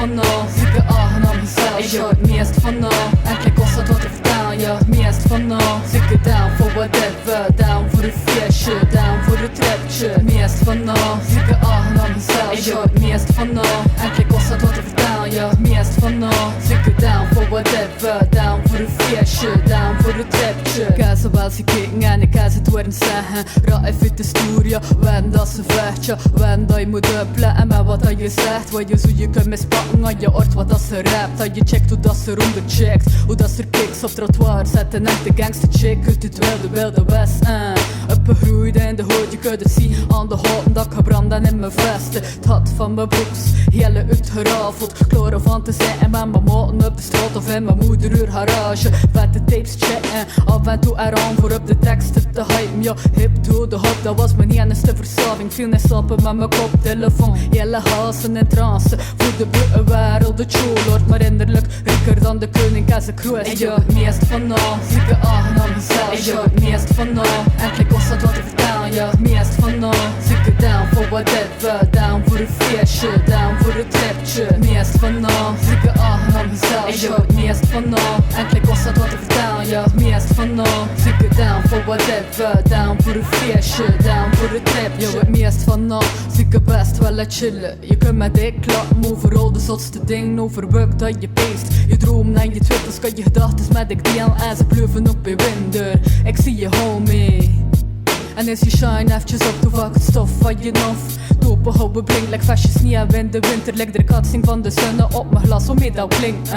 van nå. Sikke aangenaam gezellig, ja, het meest van nå. Enkele kost dat wat te vertellen, ja, het meest van nå. Sikke down for whatever, down voor de feestje, down voor het trapje. Het meest van nå. Sikke aangenaam gezellig, ja, het meest van nå. Enkele kost dat wat te vertellen, ja, het meest van nå. Sikke down for whatever, down voor de feestje, down voor het trapje. Ik heb ze wel zien kijken en ik heb ze het horen zeggen. Ra even de stoer, ja, wen dat ze vecht, ja. Wen dat je moet opletten met wat dat je zegt. Wat je zo je kunt mispakken aan je hoort wat dat ze rapt. Dat je checkt hoe dat ze rondecheckt, hoe dat ze kicks op trottoir zetten. En de gangster chick uit het wilde west. Opgegroeid in de hoed, je kunt het zien aan de houten dat ik gebrand en in mijn vesten. Het had van mijn broeks, hele uitgerafeld. Kloren van te zijn en met mijn maten op de straat of in mijn moeder haar garage. Vette tapes checken, af en toe eraan voor op de teksten te hypen. Ja, hip to de hop, dat was mijn enigste verslaving. Viel niet slapen met mijn koptelefoon, hele hazen en trance. Voor de buitenwereld, de choolord, maar innerlijk rieker dan de koning als ik groeit. En ja, het meest van nou, zieke aangenaam gezellig. En ja, het meest van nou, enkele kost dat wat te vertellen. Ja, het meest van nou, zieke down for whatever, down voor een feestje, down voor het trapje. Het meest van nou, zieke aangenaam gezellig. En ja, het meest van nou, enkele kost dat wat te vertellen. Ja, het meest van nou, zieke down for whatever, down voor een feestje, down voor het trapje. Ja, het meest van nou, zieke best wel het chillen. Je kunt met dik klappen overal de zotste dingen, overwerk dat je beest. Je droom en je twitters kan je gedachten met ik deel en ze bluffen op je winder. Ik zie je homie. En is je shine eventjes op de wacht stof van je nof. Dopen houden blink, like vestjes niet in de winter. Lik de katsing van de zonne op mijn glas, hoe mee dat klinkt.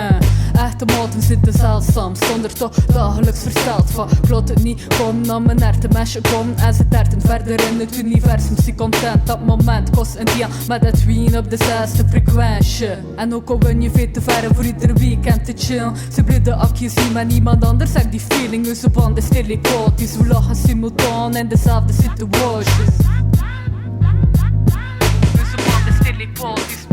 Echte maten zitten zeldzaam, zonder toch dagelijks versteld van. Plot het niet, kom naar mijn herten mesje, kom en ze terten verder in het universum. Zie content, dat moment kost een dia met het wien op de zesde frequentie. En ook al ben je veel te ver voor ieder weekend te chill. Ze blidden akjes zien met niemand anders, zeg die feeling. Onze band is telepathisch, we lachen simultaan in dezelfde situaties. Onze band is telepathisch.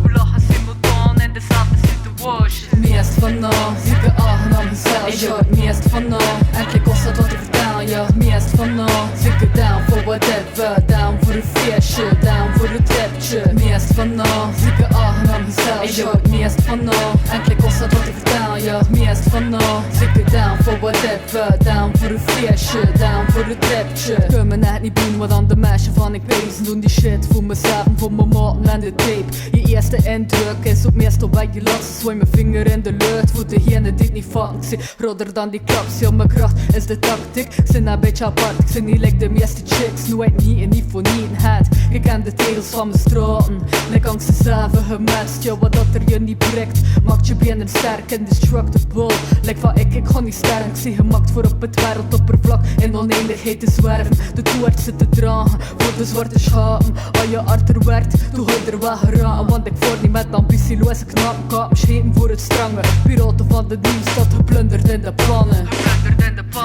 We lachen simultaan in dezelfde situaties. Het meest van nou, zieke aangenaam gezellig. Ja, het meest van nou, enkele kost dat wat te vertellen. Ja, het meest van nou, zieke down for whatever, down voor een feestje, down voor het trapje. Het meest van nou, zieke aangenaam gezellig. Ja, het meest van nou, enkele kost dat wat te vertellen. Ja, het meest van nou, zieke down for whatever, down voor een feestje, down voor het trapje. Kun me net niet doen wat aan de meisje van ik wezen. Doen die shit voor mezelf en voor mijn maten en de tape. Je eerste indruk is ook meestal bij je laatste. Zwaai mijn vinger in de lucht voor degene die het niet vatten. Ik zie roder dan die klaps, ja mijn kracht is de tactiek. Ik zit een beetje apart, ik zit niet like de meeste chicks. Nooit niet en niet voor niet in het. Ik ken de tegels van mijn straten, like angst is even gematcht. Ja wat dat er je niet prikt, maakt je benen sterk en destructible. Like van ik ga niet sterk, ik zie gemaakt voor op het wereldoppervlak. In oneindigheid te zwerven, de toewaarts te dragen. Voor de zwarte schapen, als je harder werd, toen ga je er wel geraken. Want ik voer niet met ambitieloze knappen, kan me schepen voor het strange. Piraten van de dienst, dat geplunderd in de pannen.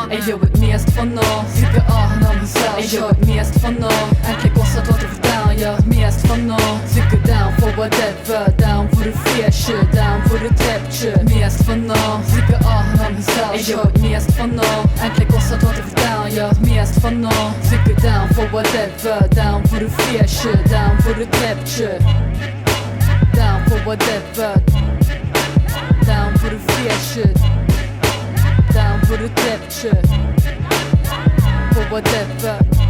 En je het meest van nou, zieke aangenaam gezellig. En je het meest van nou, enkele kost dat wat te vertellen. Ja, het meest van nou, zieke down for whatever, down voor een feestje, down voor het trapje. Het meest van nou, zieke aangenaam gezellig. En je het meest van nou, enkele kost dat wat te vertellen. Ja, het meest van nou, zieke down for whatever, down voor een feestje, down voor het trapje. Down for whatever, down voor een feestje, down for the trapje. For whatever.